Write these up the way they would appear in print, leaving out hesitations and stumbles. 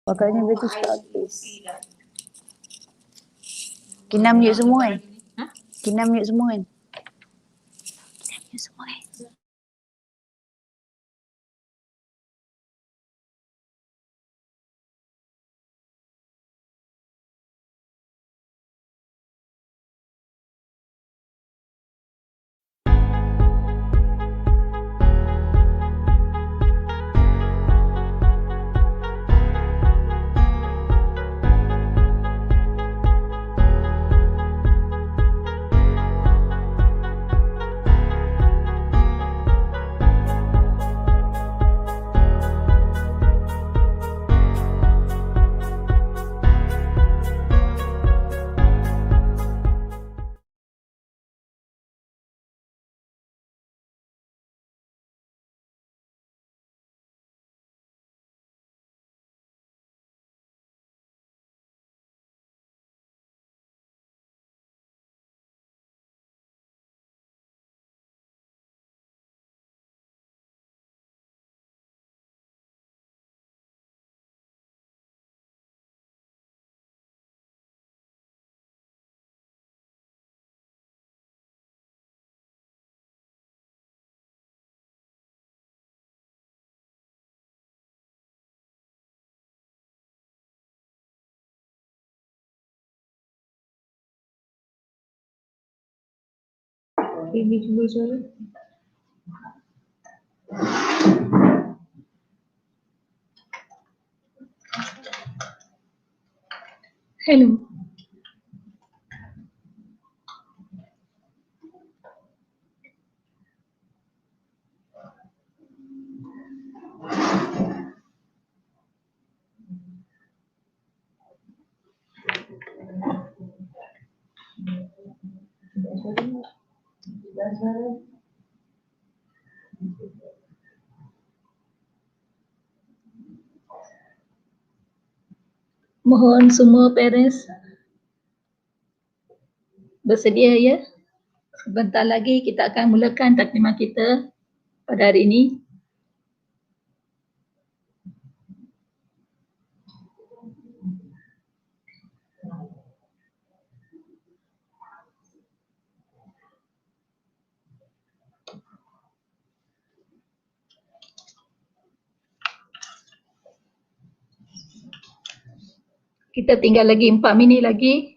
Makanya dia tu cakap habis. Kina mute semua kan? Kina mute semua kan? Kina mute semua kan? Ini cuba suara. Hello. Mohon semua parents bersedia ya. Sebentar lagi kita akan mulakan taklimat kita pada hari ini. Kita tinggal lagi 4 minit lagi.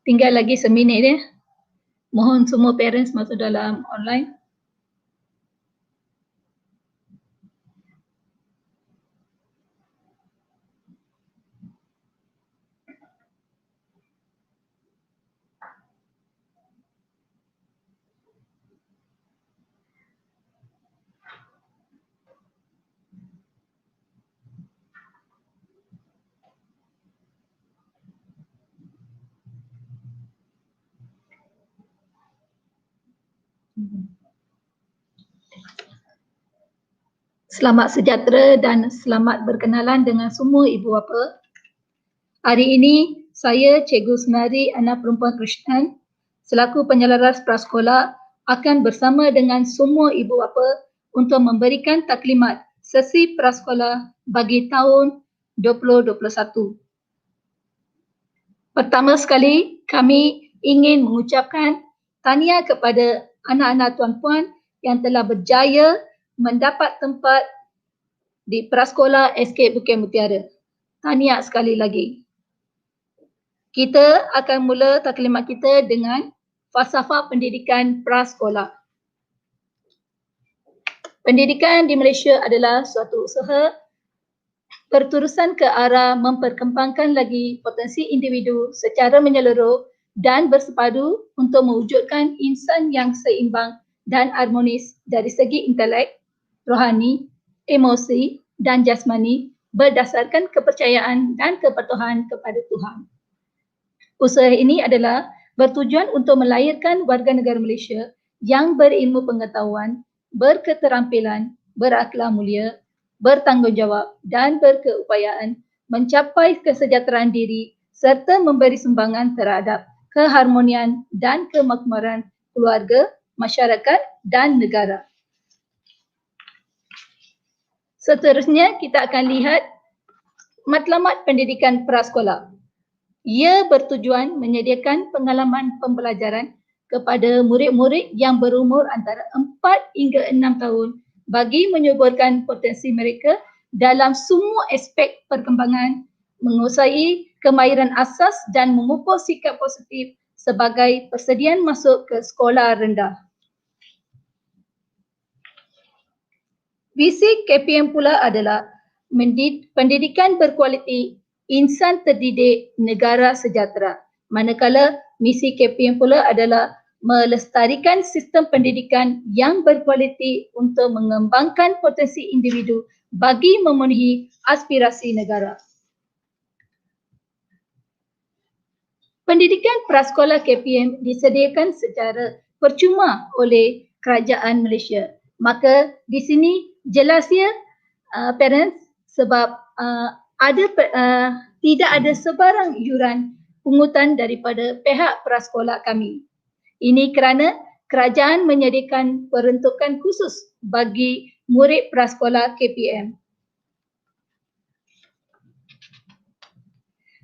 Tinggal lagi seminit ya. Mohon semua parents masuk dalam online. Selamat sejahtera dan selamat berkenalan dengan semua ibu bapa. Hari ini saya Cikgu Sunari Ana Perempuan Krishnan selaku penyelaras prasekolah akan bersama dengan semua ibu bapa untuk memberikan taklimat sesi prasekolah bagi tahun 2021. Pertama sekali, kami ingin mengucapkan tahniah kepada anak-anak tuan-puan yang telah berjaya mendapat tempat di Prasekolah SK Bukit Mutiara. Tahniah sekali lagi. Kita akan mula taklimat kita dengan falsafah pendidikan prasekolah. Pendidikan di Malaysia adalah suatu usaha berterusan ke arah memperkembangkan lagi potensi individu secara menyeluruh dan bersepadu untuk mewujudkan insan yang seimbang dan harmonis dari segi intelek, rohani, emosi dan jasmani berdasarkan kepercayaan dan kepatuhan kepada Tuhan. Usaha ini adalah bertujuan untuk melahirkan warga negara Malaysia yang berilmu pengetahuan, berketerampilan, berakhlak mulia, bertanggungjawab dan berkeupayaan mencapai kesejahteraan diri serta memberi sumbangan terhadap keharmonian dan kemakmuran keluarga, masyarakat dan negara. Seterusnya kita akan lihat matlamat pendidikan prasekolah. Ia bertujuan menyediakan pengalaman pembelajaran kepada murid-murid yang berumur antara 4 hingga 6 tahun bagi menyuburkan potensi mereka dalam semua aspek perkembangan, menguasai kemahiran asas dan memupuk sikap positif sebagai persediaan masuk ke sekolah rendah. Visi KPM pula adalah pendidikan berkualiti, insan terdidik, negara sejahtera. Manakala misi KPM pula adalah melestarikan sistem pendidikan yang berkualiti untuk mengembangkan potensi individu bagi memenuhi aspirasi negara. Pendidikan prasekolah KPM disediakan secara percuma oleh kerajaan Malaysia. Maka di sini jelas ya parents sebab tidak ada sebarang yuran pungutan daripada pihak prasekolah kami. Ini kerana kerajaan menyediakan peruntukan khusus bagi murid prasekolah KPM.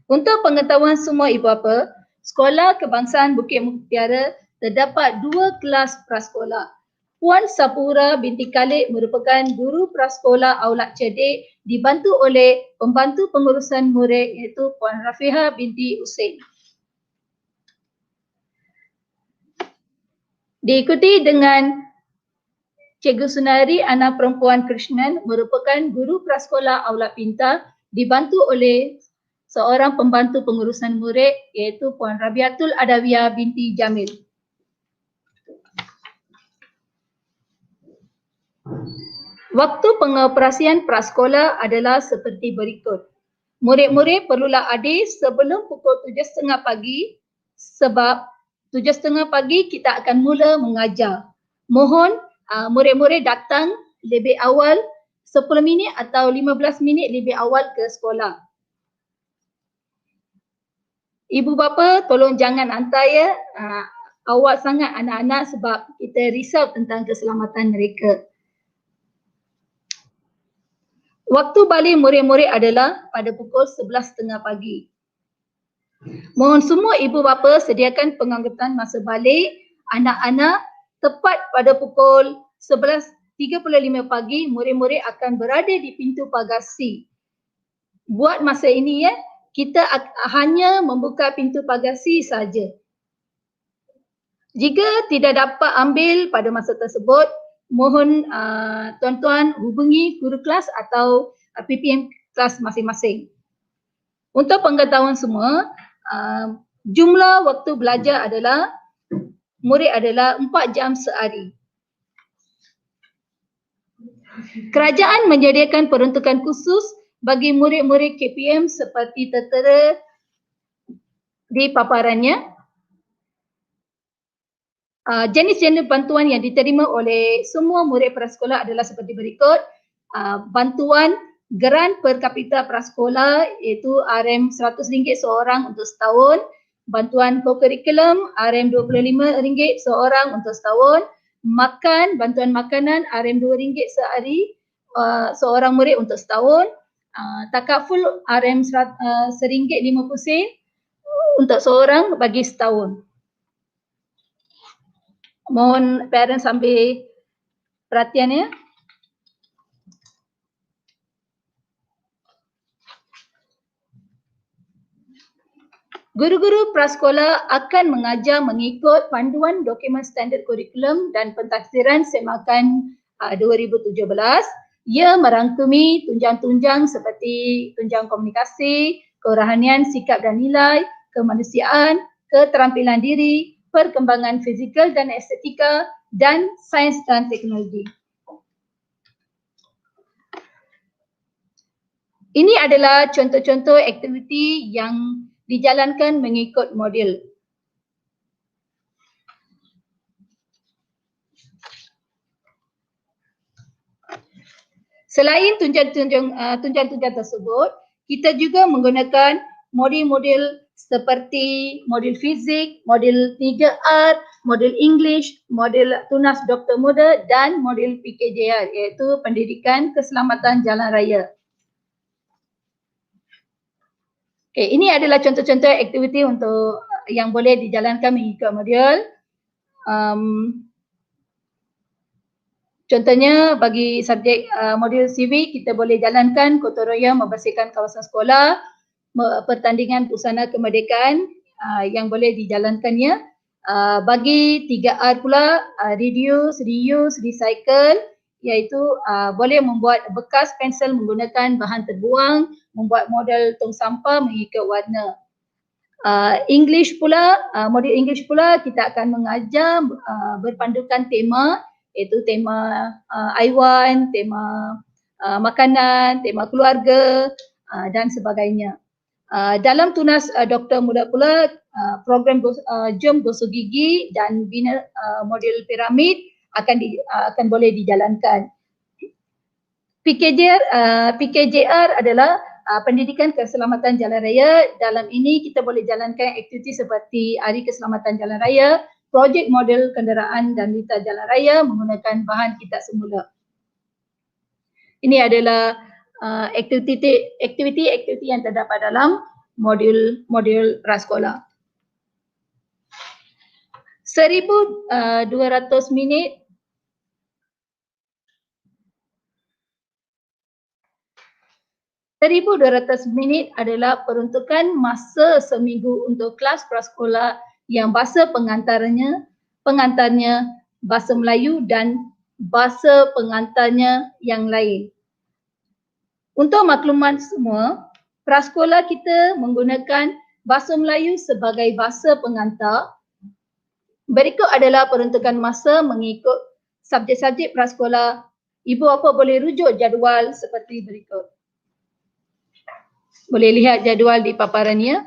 Untuk pengetahuan semua ibu bapa, Sekolah Kebangsaan Bukit Mutiara terdapat 2 kelas prasekolah. Puan Sapura binti Khalid merupakan guru prasekolah Aulad Cerdik dibantu oleh pembantu pengurusan murid iaitu Puan Rafiha binti Husein. Diikuti dengan Cikgu Sunari Ana Perempuan Krishnan merupakan guru prasekolah Aulad Pintar dibantu oleh seorang pembantu pengurusan murid iaitu Puan Rabiatul Adawiyah binti Jamil. Waktu pengoperasian prasekolah adalah seperti berikut. Murid-murid perlulah hadir sebelum pukul 7.30 pagi sebab 7.30 pagi kita akan mula mengajar. Mohon murid-murid datang lebih awal 10 minit atau 15 minit lebih awal ke sekolah. Ibu bapa tolong jangan hantar ya awal sangat anak-anak sebab kita risau tentang keselamatan mereka. Waktu balik murid-murid adalah pada pukul 11.30 pagi. Mohon semua ibu bapa sediakan pengangkutan masa balik anak-anak tepat pada pukul 11.35 pagi murid-murid akan berada di pintu pagar C. Buat masa ini ya, kita hanya membuka pintu pagar C saja. Jika tidak dapat ambil pada masa tersebut, mohon tuan-tuan hubungi guru kelas atau PPM kelas masing-masing. Untuk pengetahuan semua, jumlah waktu belajar adalah murid adalah 4 jam sehari. Kerajaan menyediakan peruntukan khusus bagi murid-murid KPM seperti tertera di paparannya. Jenis-jenis bantuan yang diterima oleh semua murid prasekolah adalah seperti berikut. Bantuan geran per kapita prasekolah iaitu RM100 seorang untuk setahun. Bantuan co-curriculum RM25 seorang untuk setahun. Bantuan makanan RM2 sehari seorang murid untuk setahun. Takaful RM1.50 untuk seorang bagi setahun. Mohon parents ambil perhatiannya. Guru-guru prasekolah akan mengajar mengikut panduan dokumen standard kurikulum dan pentafsiran semakan 2017. Ia merangkumi tunjang-tunjang seperti tunjang komunikasi, kerohanian, sikap dan nilai, kemanusiaan, keterampilan diri, perkembangan fizikal dan estetika, dan sains dan teknologi. Ini adalah contoh-contoh aktiviti yang dijalankan mengikut model. Selain tunjang-tunjang tersebut, kita juga menggunakan model-model seperti model fizik, model 3R, model English, model tunas doktor muda dan model PKJR iaitu pendidikan keselamatan jalan raya. Okay, ini adalah contoh-contoh aktiviti untuk yang boleh dijalankan mengikut model. Contohnya bagi subjek modul civic, kita boleh jalankan gotong royong membersihkan kawasan sekolah, pertandingan busana kemerdekaan yang boleh dijalankannya. Bagi 3R pula, reduce, reuse, recycle, iaitu boleh membuat bekas pensel menggunakan bahan terbuang, membuat model tong sampah mengikut warna. English pula, modul English pula kita akan mengajar berpandukan tema, iaitu tema I1, tema makanan, tema keluarga dan sebagainya. Dalam tunas doktor muda pula, program jom gosok gigi dan bina model piramid akan boleh dijalankan. PKJR adalah pendidikan keselamatan jalan raya. Dalam ini kita boleh jalankan aktiviti seperti Hari Keselamatan Jalan Raya, projek model kenderaan dan lintas jalan raya menggunakan bahan kitab semula. Ini adalah aktiviti yang terdapat dalam modul prasekolah. 1,200 minit adalah peruntukan masa seminggu untuk kelas prasekolah yang bahasa pengantarnya bahasa Melayu dan bahasa pengantarnya yang lain. Untuk maklumat semua, prasekolah kita menggunakan bahasa Melayu sebagai bahasa pengantar. Berikut adalah peruntukan masa mengikut subjek-subjek prasekolah. Ibu bapa boleh rujuk jadual seperti berikut. Boleh lihat jadual di paparannya.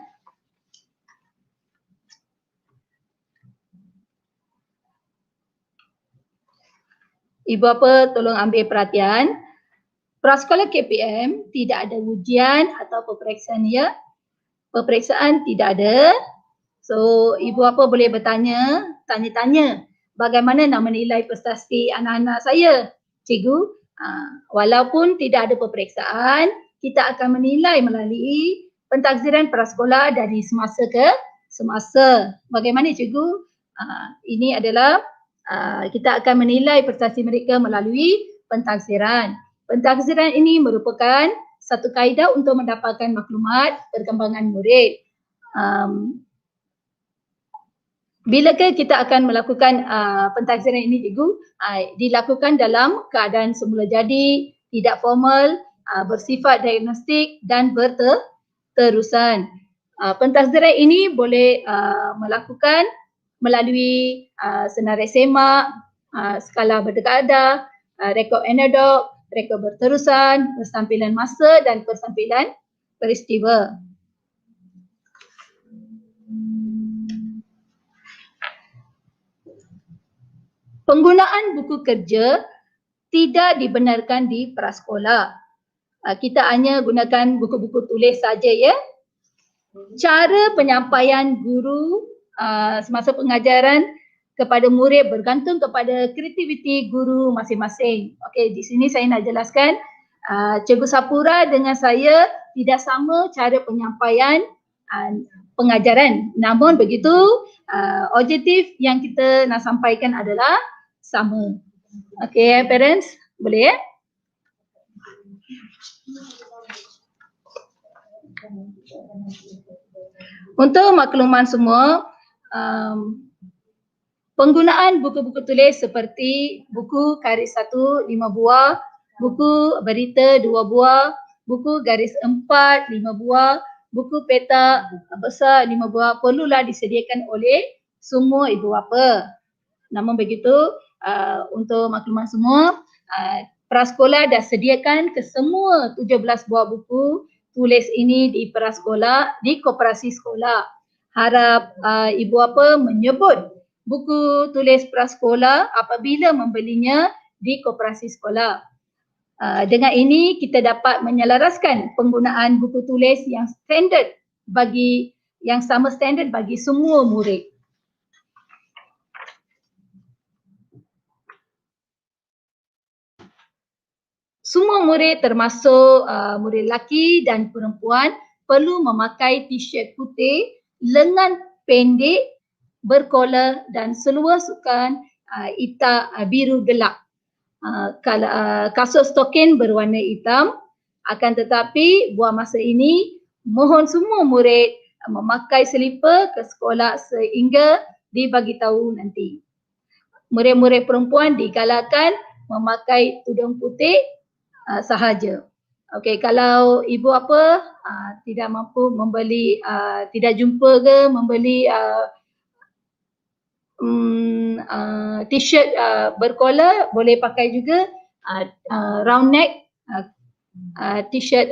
Ibu bapa tolong ambil perhatian. Prasekolah KPM tidak ada ujian atau peperiksaan ya. Peperiksaan tidak ada. So ibu bapa boleh tanya-tanya bagaimana nak menilai prestasi anak-anak saya. Cikgu, walaupun tidak ada peperiksaan, kita akan menilai melalui pentadbiran prasekolah dari semasa ke semasa. Bagaimana cikgu? Ini adalah kita akan menilai prestasi mereka melalui pentadbiran. Pentadbiran ini merupakan satu kaedah untuk mendapatkan maklumat perkembangan murid. Bilakah kita akan melakukan pentadbiran ini, cikgu? Dilakukan dalam keadaan semula jadi, tidak formal, bersifat diagnostik dan berterusan. Pentadbiran ini boleh melakukan melalui senarai semak, skala berdekada, rekod anedok, rekod berterusan, persampilan masa dan persampilan peristiwa. Penggunaan buku kerja tidak dibenarkan di prasekolah. Kita hanya gunakan buku-buku tulis saja, ya. Cara penyampaian guru semasa pengajaran kepada murid bergantung kepada kreativiti guru masing-masing. Okey, di sini saya nak jelaskan, Cikgu Sapura dengan saya tidak sama cara penyampaian pengajaran. Namun begitu, objektif yang kita nak sampaikan adalah sama. Okey, parents, boleh, ya? Untuk makluman semua, penggunaan buku-buku tulis seperti buku karis 1, 5 buah, buku berita 2 buah, buku garis 4, 5 buah, buku peta besar 5 buah perlulah disediakan oleh semua ibu bapa. Namun begitu, untuk makluman semua, prasekolah dah sediakan ke semua 17 buah buku tulis ini di prasekolah, di koperasi sekolah. Harap ibu bapa menyebut buku tulis prasekolah apabila membelinya di koperasi sekolah. Dengan ini kita dapat menyelaraskan penggunaan buku tulis yang standard yang sama standard bagi semua murid. Semua murid termasuk murid lelaki dan perempuan perlu memakai t-shirt putih, lengan pendek, berkola dan seluar sukan hitam biru gelap. Kasut stokin berwarna hitam. Akan tetapi buat masa ini mohon semua murid memakai selipar ke sekolah sehingga dibagi tahu nanti. Murid-murid perempuan digalakkan memakai tudung putih sahaja. Okey, kalau ibu apa tidak mampu membeli, tidak jumpa ke membeli t-shirt berkola, boleh pakai juga round neck t-shirt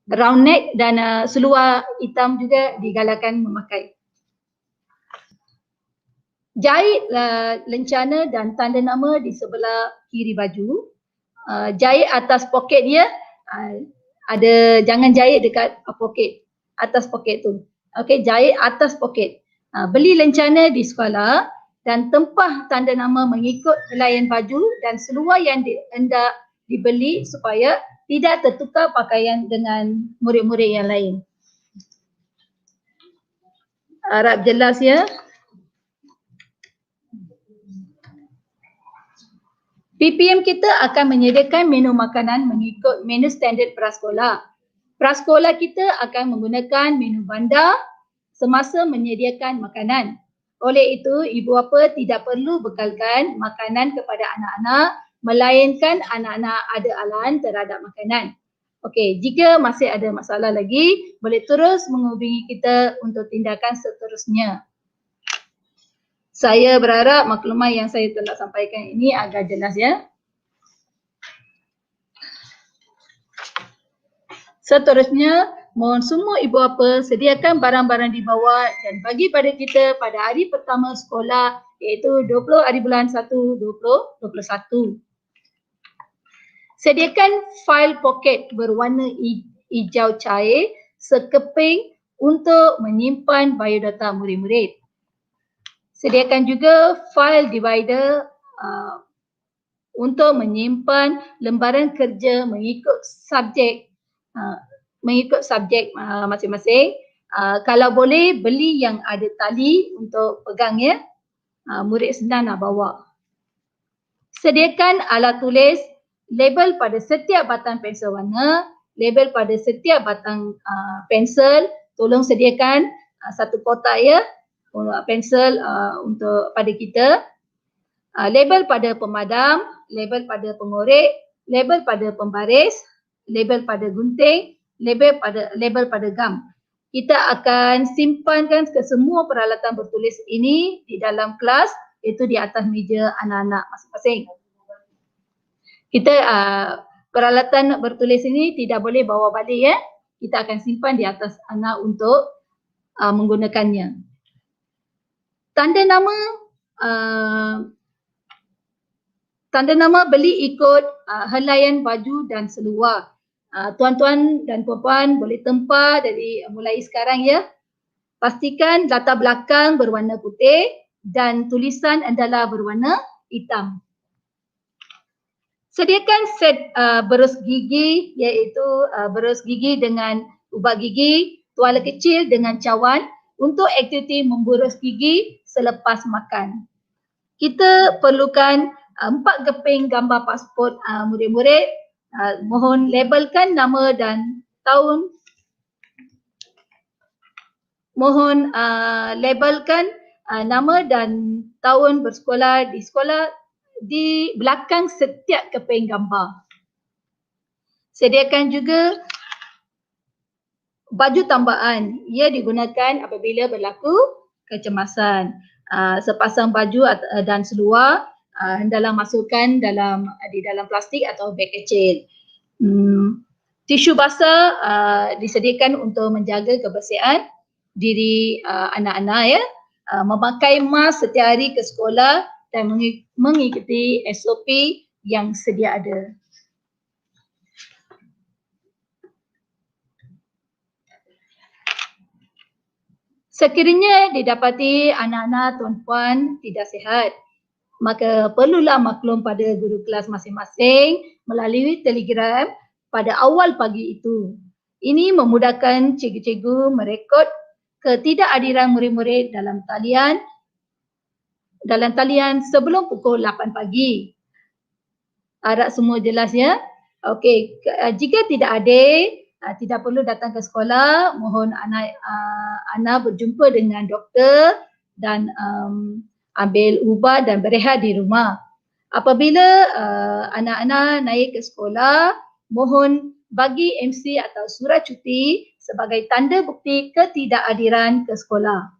round neck dan seluar hitam juga digalakkan memakai. Jahit lencana dan tanda nama di sebelah kiri baju. Jahit atas poket dia, jangan jahit dekat poket, atas poket tu. Okey, jahit atas poket. Beli lencana di sekolah dan tempah tanda nama mengikut helaian baju dan seluar yang hendak dibeli supaya tidak tertukar pakaian dengan murid-murid yang lain. Harap jelas, ya. PPM kita akan menyediakan menu makanan mengikut menu standard prasekolah. Prasekolah kita akan menggunakan menu bandar semasa menyediakan makanan. Oleh itu, ibu bapa tidak perlu bekalkan makanan kepada anak-anak melainkan anak-anak ada alahan terhadap makanan. Okey, jika masih ada masalah lagi, boleh terus menghubungi kita untuk tindakan seterusnya. Saya berharap maklumat yang saya telah sampaikan ini agak jelas, ya. Seterusnya, mohon semua ibu bapa sediakan barang-barang dibawa dan bagi pada kita pada hari pertama sekolah iaitu 20 hari bulan 1 2021. Sediakan fail poket berwarna hijau cair sekeping untuk menyimpan biodata murid-murid. Sediakan juga file divider untuk menyimpan lembaran kerja mengikut subjek masing-masing. Kalau boleh beli yang ada tali untuk pegang, ya. Murid senang nak bawa. Sediakan alat tulis label pada setiap batang pensel warna, label pada setiap batang pensel. Tolong sediakan satu kotak ya, pensel untuk pada kita. Label pada pemadam, label pada pengorek, label pada pembaris, label pada gunting, label pada gam. Kita akan simpankan ke semua peralatan bertulis ini di dalam kelas, iaitu di atas meja anak-anak masing-masing. Kita peralatan bertulis ini tidak boleh bawa balik ya. Kita akan simpan di atas anak untuk menggunakannya. Tanda nama beli ikut helaian baju dan seluar. Tuan-tuan dan puan-puan boleh tempah dari mulai sekarang ya. Pastikan latar belakang berwarna putih dan tulisan adalah berwarna hitam. Sediakan set berus gigi, iaitu berus gigi dengan ubat gigi, tuala kecil dengan cawan untuk aktiviti memburus gigi selepas makan. Kita perlukan 4 keping gambar pasport murid-murid. Mohon labelkan nama dan tahun. Mohon labelkan nama dan tahun bersekolah di sekolah di belakang setiap keping gambar. Sediakan juga baju tambahan. Ia digunakan apabila berlaku kecemasan. Sepasang baju dan seluar hendaklah masukkan di dalam plastik atau beg kecil. Tisu basah disediakan untuk menjaga kebersihan diri anak-anak ya. Memakai mask setiap hari ke sekolah dan mengikuti SOP yang sedia ada. Sekiranya didapati anak-anak tuan-puan tidak sihat, maka perlulah maklum pada guru kelas masing-masing melalui telegram pada awal pagi itu. Ini memudahkan cikgu-cikgu merekod ketidakhadiran murid-murid dalam talian sebelum pukul 8 pagi. Harap semua jelas ya. Okey, jika tidak hadir, tidak perlu datang ke sekolah. Mohon anak berjumpa dengan doktor dan ambil ubat dan berehat di rumah. Apabila anak-anak naik ke sekolah, mohon bagi MC atau surat cuti sebagai tanda bukti ketidakhadiran ke sekolah.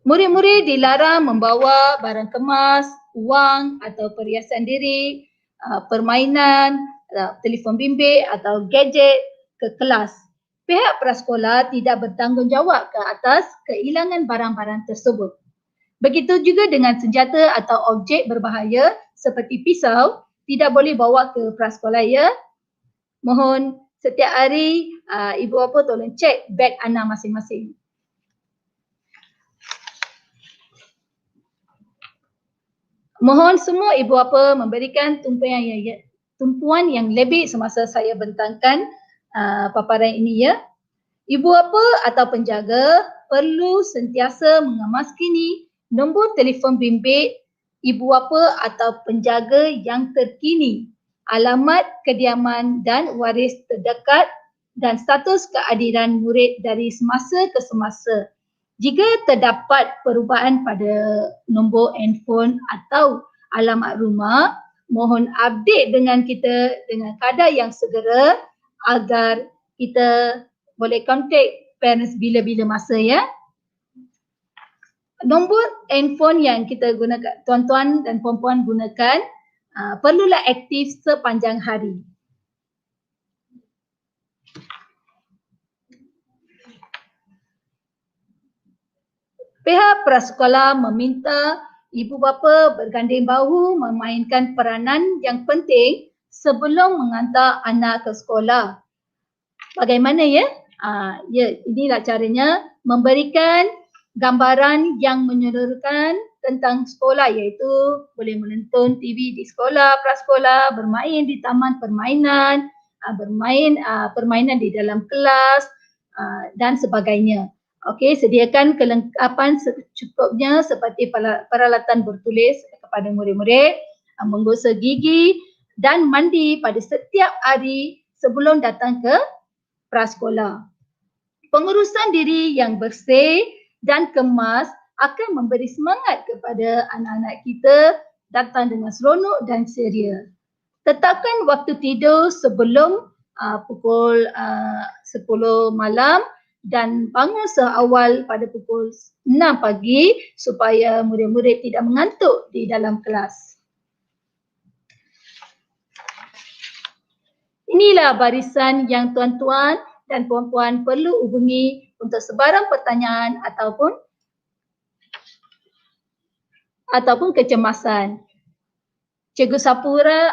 Murid-murid dilarang membawa barang kemas, wang atau perhiasan diri, permainan, telefon bimbit atau gadget ke kelas. Pihak prasekolah tidak bertanggungjawab ke atas kehilangan barang-barang tersebut. Begitu juga dengan senjata atau objek berbahaya seperti pisau tidak boleh bawa ke prasekolah ya. Mohon setiap hari ibu bapa tolong cek beg anak masing-masing. Mohon semua ibu bapa memberikan tumpuan yang lebih semasa saya bentangkan paparan ini ya. Ibu bapa atau penjaga perlu sentiasa mengemas-kini nombor telefon bimbit ibu bapa atau penjaga yang terkini, alamat kediaman dan waris terdekat dan status kehadiran murid dari semasa ke semasa. Jika terdapat perubahan pada nombor handphone atau alamat rumah, mohon update dengan kita dengan kadar yang segera agar kita boleh contact parents bila-bila masa ya. Nombor handphone yang kita gunakan, tuan-tuan dan puan-puan gunakan, perlulah aktif sepanjang hari. Pihak prasekolah meminta ibu bapa berganding bahu memainkan peranan yang penting sebelum menghantar anak ke sekolah. Bagaimana ya? Ya, inilah caranya memberikan gambaran yang menyeluruhkan tentang sekolah, iaitu boleh menonton TV di sekolah, prasekolah, bermain di taman permainan, bermain permainan di dalam kelas dan sebagainya. Okey, sediakan kelengkapan secukupnya seperti peralatan bertulis kepada murid-murid, menggosok gigi dan mandi pada setiap hari sebelum datang ke prasekolah. Pengurusan diri yang bersih dan kemas akan memberi semangat kepada anak-anak kita datang dengan seronok dan ceria. Tetapkan waktu tidur sebelum pukul 10 malam dan bangun seawal pada pukul 6 pagi supaya murid-murid tidak mengantuk di dalam kelas. Inilah barisan yang tuan-tuan dan puan-puan perlu hubungi untuk sebarang pertanyaan ataupun kecemasan. Cikgu Sapura,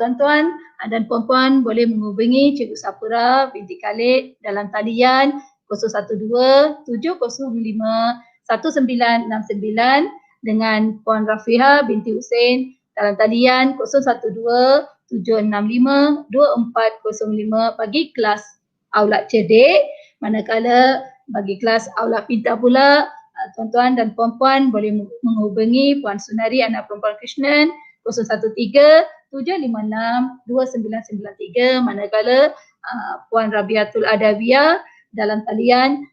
tuan-tuan dan puan-puan boleh menghubungi Cikgu Sapura binti Khalid dalam talian 012-705-1969 dengan Puan Rafiha binti Hussein dalam talian 012-765-2405 bagi kelas Aulad Cerdik, manakala bagi kelas Aulad Pintar pula tuan-tuan dan puan-puan boleh menghubungi Puan Sunari anak perempuan Krishnan 013-756-2993 manakala Puan Rabiatul Adawiyah dalam talian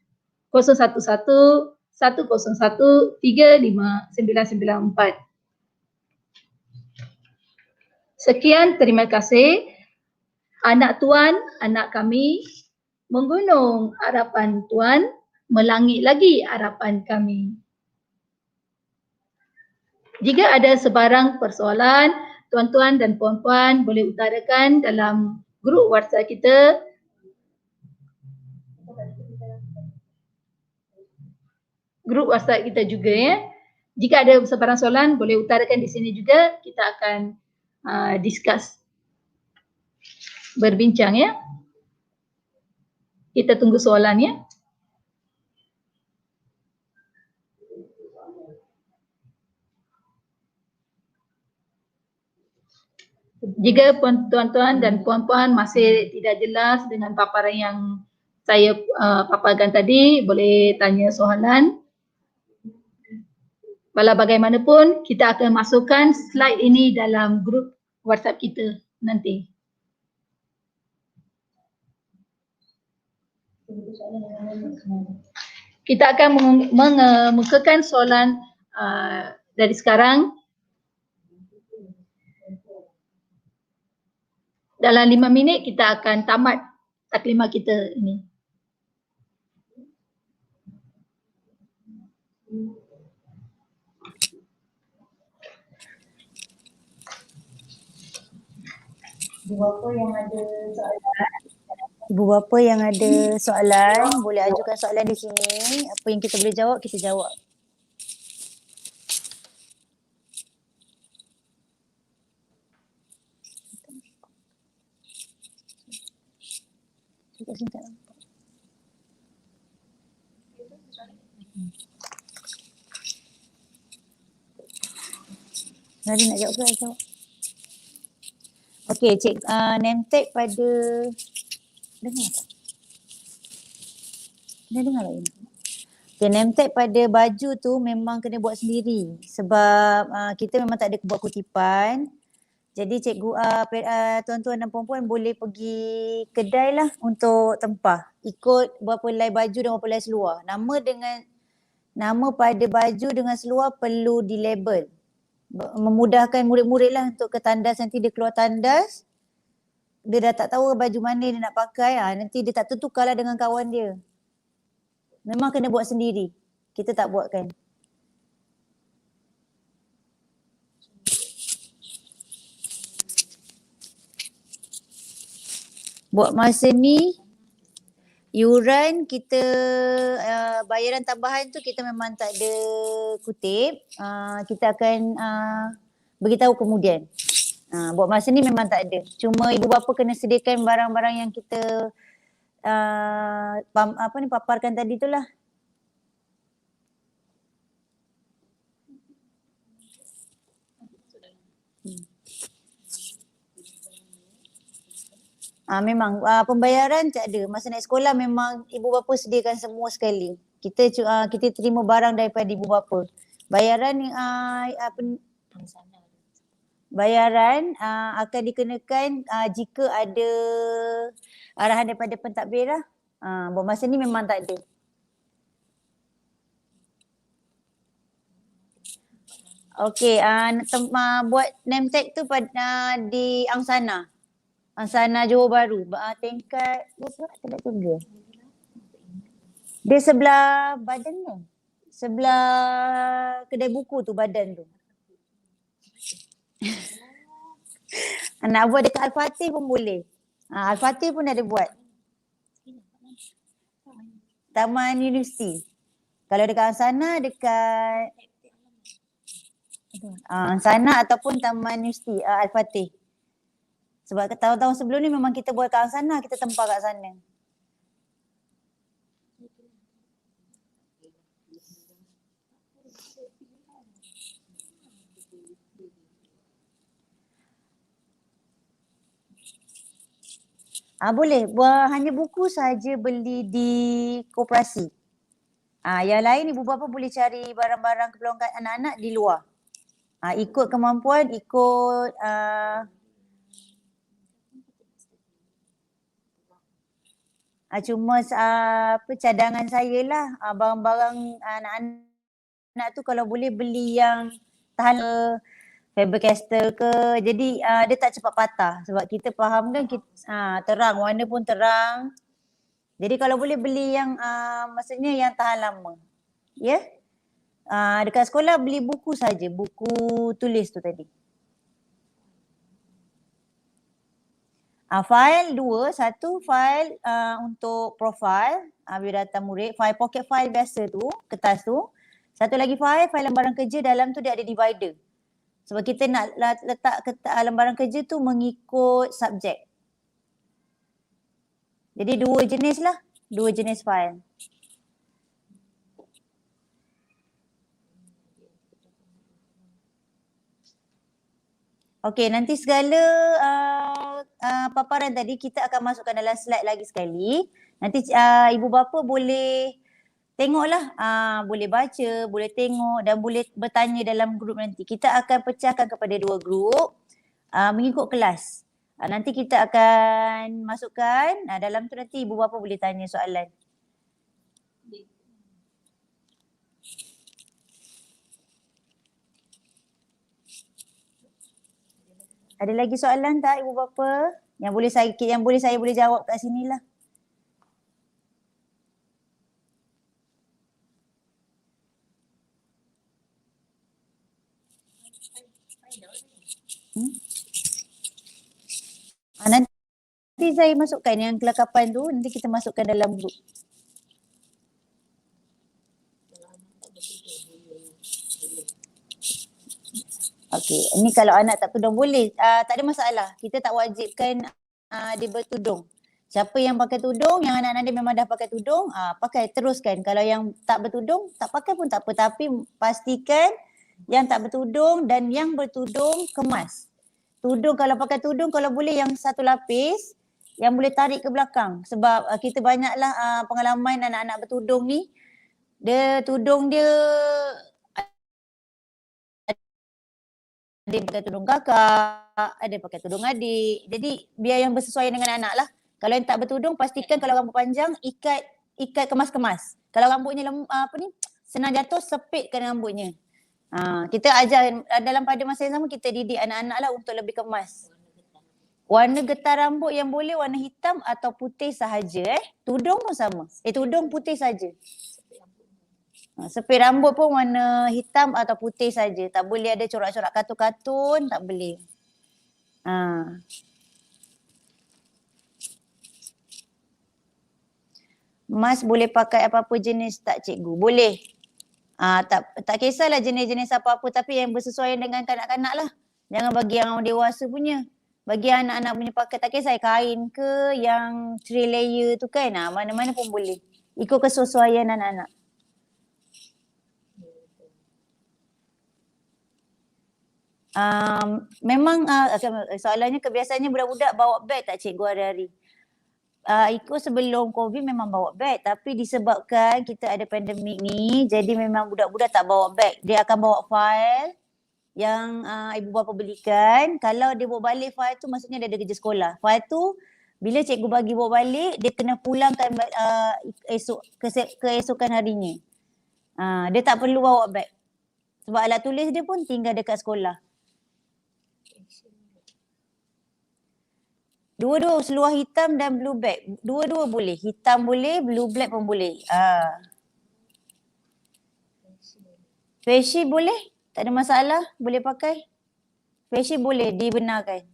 011-101-35994. Sekian, terima kasih. Anak tuan, anak kami, menggunung harapan tuan, melangit lagi harapan kami. Jika ada sebarang persoalan, tuan-tuan dan puan-puan boleh utarakan dalam grup WhatsApp kita. Grup WhatsApp kita juga ya. Jika ada sebarang soalan boleh utarakan di sini juga, kita akan discuss, berbincang ya. Kita tunggu soalannya. Jika tuan-tuan dan puan-puan masih tidak jelas dengan paparan yang saya paparkan tadi, boleh tanya soalan. Walau bagaimanapun, kita akan masukkan slide ini dalam grup WhatsApp kita nanti. Kita akan mengemukakan soalan dari sekarang. Dalam 5 minit kita akan tamat taklimat kita ini. Ibu bapa yang ada soalan boleh ajukan soalan di sini. Apa yang kita boleh jawab, kita jawab. Nadi nak jawab ke? Jawab. Okey, cik, name tag pada dengar tak? Dah dengar tak ini? Okay, name tag pada baju tu memang kena buat sendiri sebab kita memang tak ada buat kutipan. Jadi cikgu, tuan-tuan dan puan-puan boleh pergi kedai lah untuk tempah. Ikut berapa helai baju dan berapa helai seluar. Nama pada baju dengan seluar perlu dilabel. Memudahkan murid-murid lah untuk ke tandas, nanti dia keluar tandas. Dia dah tak tahu baju mana dia nak pakai, nanti dia tak tertukarlah dengan kawan dia. Memang kena buat sendiri. Kita tak buatkan. Buat masa ni, yuran kita, bayaran tambahan tu kita memang tak ada kutip. Kita akan beritahu kemudian. Buat masa ni memang tak ada. Cuma ibu bapa kena sediakan barang-barang yang kita paparkan tadi tu lah. Memang pembayaran tak ada. Masa naik sekolah memang ibu bapa sediakan semua sekali. Kita terima barang daripada ibu bapa. Bayaran bayaran akan dikenakan jika ada arahan daripada pentadbir lah. Buat masa ni memang tak ada. Okey, buat name tag tu di Angsana. Angsana Johor Bahru. Tingkat berapa? Tingkat 3. Dia sebelah badan tu. Sebelah kedai buku tu badan tu. Nak buat dekat Al-Fatih pun boleh. Al-Fatih pun ada buat. Taman Universiti. Kalau dekat sana dekat sana ataupun Taman Universiti Al-Fatih. Sebab tahun-tahun sebelum ni memang kita buat kat sana, kita tempah kat sana. Boleh. Hanya buku saja beli di koperasi. Yang lain ibu bapa boleh cari barang-barang keperluan anak-anak di luar. Ikut kemampuan, ikut cuma cadangan saya lah. Barang-barang anak-anak tu kalau boleh beli yang tahan Faber-Castell ke. Jadi dia tak cepat patah. Sebab kita faham kan terang, warna pun terang. Jadi kalau boleh beli yang maksudnya yang tahan lama. Ya? Dekat sekolah beli buku saja, buku tulis tu tadi. File 2, satu file untuk profile biodata murid, file pocket file biasa tu, kertas tu. Satu lagi file lembaran kerja, dalam tu dia ada divider. Sebab kita nak letak lembaran kerja tu mengikut subjek. Jadi 2 jenis lah, 2 jenis file. Okey, nanti segala paparan tadi kita akan masukkan dalam slide lagi sekali. Nanti ibu bapa boleh tengoklah, boleh baca, boleh tengok dan boleh bertanya dalam grup nanti. Kita akan pecahkan kepada 2 grup mengikut kelas. Nanti kita akan masukkan, dalam tu nanti ibu bapa boleh tanya soalan. Ada lagi soalan tak ibu bapa? Yang boleh saya boleh jawab kat sini lah. Nanti saya masukkan yang kelakapan tu, nanti kita masukkan dalam grup. Okey, ini kalau anak tak tudung boleh, tak ada masalah. Kita tak wajibkan dia bertudung. Siapa yang pakai tudung, yang anak-anak dia memang dah pakai tudung, pakai, teruskan. Kalau yang tak bertudung, tak pakai pun tak apa. Tapi pastikan yang tak bertudung dan yang bertudung kemas. Tudung, kalau pakai tudung, kalau boleh yang satu lapis, yang boleh tarik ke belakang. Sebab kita banyaklah pengalaman anak-anak bertudung ni, tudung dia ada pakai tudung kakak, ada pakai tudung adik. Jadi biar yang bersesuaian dengan anak lah. Kalau yang tak bertudung, pastikan kalau rambut panjang, ikat kemas-kemas. Kalau rambutnya senang jatuh, sepitkan rambutnya. Kita ajar pada masa yang sama, kita didik anak-anak lah untuk lebih kemas. Warna getah rambut yang boleh warna hitam atau putih sahaja. Tudung pun sama. Tudung putih saja. Sepit rambut pun warna hitam atau putih saja. Tak boleh ada corak-corak katun-katun, tak boleh. Mas boleh pakai apa-apa jenis tak cikgu? Boleh. Tak kisahlah jenis-jenis apa-apa, tapi yang bersesuaian dengan kanak-kanak lah. Jangan bagi yang dewasa punya. Bagi anak-anak punya pakai, tak kisah kain ke, yang 3 layer tu kan. Mana-mana pun boleh. Ikut kesesuaian anak-anak. Memang soalannya kebiasaannya budak-budak bawa beg tak cikgu hari-hari? ikut sebelum COVID memang bawa beg, tapi disebabkan kita ada pandemik ni, jadi memang budak-budak tak bawa beg. Dia akan bawa file yang ibu bapa belikan. Kalau dia bawa balik file tu, maksudnya dia ada kerja sekolah. File tu bila cikgu bagi bawa balik, dia kena pulangkan keesokan harinya. Dia tak perlu bawa beg. Sebab alat tulis dia pun tinggal dekat sekolah. Dua-dua seluar hitam dan blue black. Dua-dua boleh. Hitam boleh, blue black pun boleh. Face shield boleh. Tak ada masalah. Boleh pakai. Face shield boleh dibenarkan.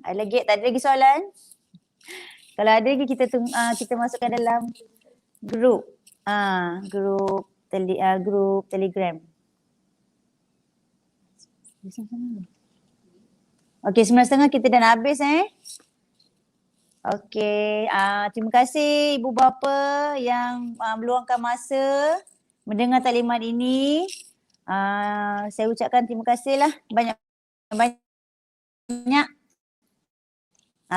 Ada lagi? Tak ada lagi soalan? Kalau ada lagi kita masukkan dalam grup. Grup Telegram. Okey, 9:30 kita dah nak habis Okey, terima kasih ibu bapa yang meluangkan masa mendengar taklimat ini. Saya ucapkan terima kasihlah banyak-banyak.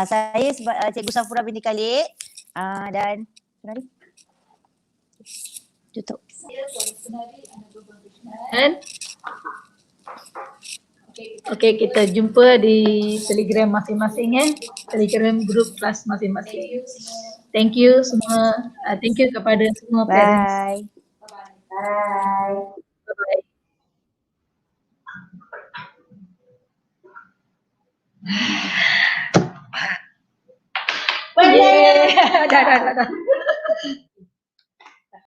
Saya Cikgu Safura binti Khalid dan tutup. Okey, kita jumpa di Telegram masing-masing Telegram grup kelas masing-masing. Thank you semua. Thank you kepada semua parents. Bye. Bye. Dah.